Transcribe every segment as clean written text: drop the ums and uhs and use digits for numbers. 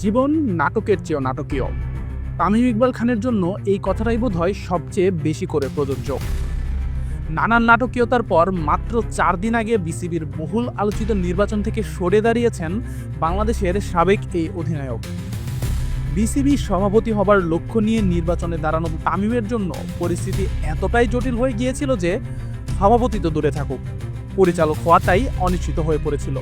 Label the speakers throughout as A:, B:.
A: জীবন নাটকের চেয়েও নাটকীয়। তামিম ইকবাল খানের জন্য এই কথাটাই বোধহয় সবচেয়ে বেশি করে প্রযোজ্য। নানান নাটকীয়তার পর মাত্র 4 দিন আগে বিসিবির বহুল আলোচিত নির্বাচন থেকে সরে দাঁড়িয়েছেন বাংলাদেশের সাবেক এই অধিনায়ক। বিসিবি সভাপতি হবার লক্ষ্য নিয়ে নির্বাচনে দাঁড়ানো তামিমের জন্য পরিস্থিতি এতটাই জটিল হয়ে গিয়েছিল যে সভাপতি তো দূরে থাকুক, পরিচালক হওয়াটাই অনিশ্চিত হয়ে পড়েছিল।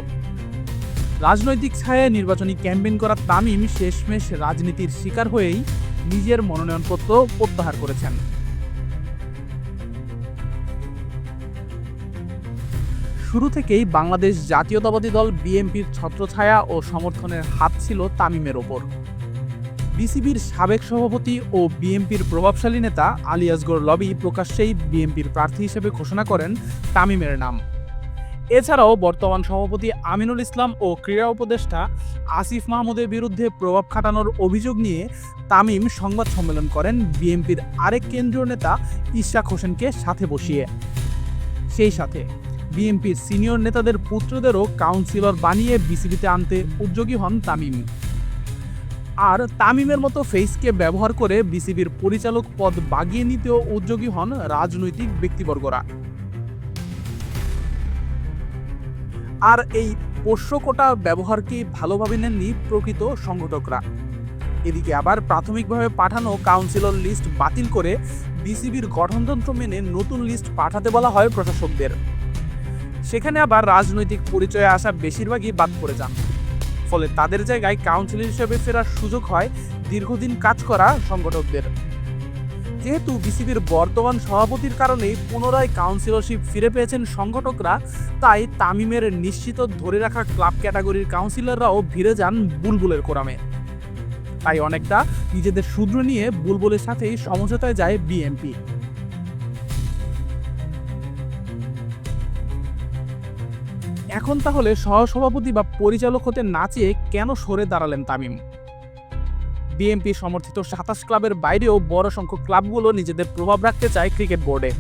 A: রাজনৈতিক ছায়ায় নির্বাচনী ক্যাম্পেইন করা তামিম শেষমেশ রাজনীতির শিকার হয়েই নিজের মনোনয়নপত্র প্রত্যাহার করেছেন। শুরু থেকেই বাংলাদেশ জাতীয়তাবাদী দল বিএনপির ছত্রছায়া ও সমর্থনের হাত ছিল তামিমের ওপর। বিসিবির সাবেক সভাপতি ও বিএনপির প্রভাবশালী নেতা আলী আসগর লবি প্রকাশ্যেই বিএনপির প্রার্থী হিসেবে ঘোষণা করেন তামিমের নাম। এছাড়াও বর্তমান সভাপতি আমিনুল ইসলাম ও ক্রীড়া উপদেষ্টা আসিফ মাহমুদের বিরুদ্ধে প্রভাব খাটানোর অভিযোগ নিয়ে তামিম সংবাদ সম্মেলন করেন বিএনপির আরেক কেন্দ্রীয় নেতা ইশরাক হোসেনকে সাথে বসিয়ে। সেই সাথে বিএনপির সিনিয়র নেতাদের পুত্রদেরও কাউন্সিলর বানিয়ে বিসিবিতে আনতে উদ্যোগী হন তামিম। আর তামিমের মতো ফেসকে ব্যবহার করে বিসিবির পরিচালক পদ বাগিয়ে নিতেও উদ্যোগী হন রাজনৈতিক ব্যক্তিবর্গরা। আর এই পোষ্যকোটা ব্যবহারকেই ভালোভাবে নেননি প্রকৃত সংগঠকরা। এদিকে আবার প্রাথমিকভাবে পাঠানো কাউন্সিলর লিস্ট বাতিল করে বিসিবির গঠনতন্ত্র মেনে নতুন লিস্ট পাঠাতে বলা হয় প্রশাসকদের। সেখানে আবার রাজনৈতিক পরিচয়ে আসা বেশিরভাগই বাদ পড়ে যান। ফলে তাদের জায়গায় কাউন্সিলর হিসেবে ফেরার সুযোগ হয় দীর্ঘদিন কাজ করা সংগঠকদের। যেহেতু বিসিবির বর্তমান সভাপতির কারণেই পুনরায় কাউন্সিলরশিপ ফিরে পেয়েছেন সংগঠকরা, তাই তামিমের নিশ্চিত ধরে রাখা ক্লাব ক্যাটাগরির কাউন্সিলররাও ভিড়ে যান বুলবুলের কোরামে। তাই অনেকটা নিজেদের শুধরে নিয়ে বুলবুলের সাথেই সমঝোতায় যায় বিএনপি। এখন তাহলে সহসভাপতি বা পরিচালক হতে না চেয়ে কেন সরে দাঁড়ালেন তামিম? বিএনপি সমর্থিত 27 ক্লাবের বাইরেও বড় সংখ্যক ক্লাবগুলো নিজেদের প্রভাব রাখতে চায় ক্রিকেট বোর্ডে।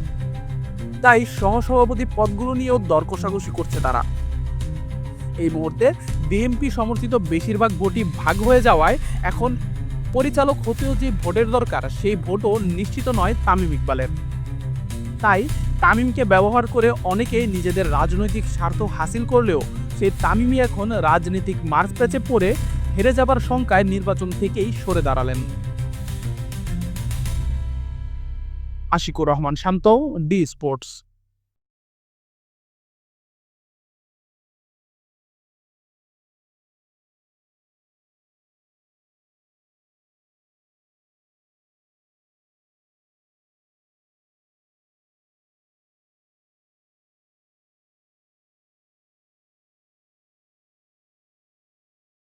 A: তাই সহসভাপতি পদগুলো নিয়েও দর কষাকষি করছে তারা। এই মুহূর্তে বিএনপি সমর্থিত বেশিরভাগ ভোটই ভাগ হয়ে যাওয়ায় এখন পরিচালক হতেও যে ভোটের দরকার সেই ভোটও নিশ্চিত নয় তামিম ইকবালের। তাই তামিমকে ব্যবহার করে অনেকেই নিজেদের রাজনৈতিক স্বার্থ হাসিল করলেও সেই তামিমই এখন রাজনৈতিক মারপ্যাচে পড়ে হেরে যাবার শঙ্কায় নির্বাচন থেকেই সরে দাঁড়ালেন। আশিকুর রহমান শান্ত, ডি স্পোর্টস।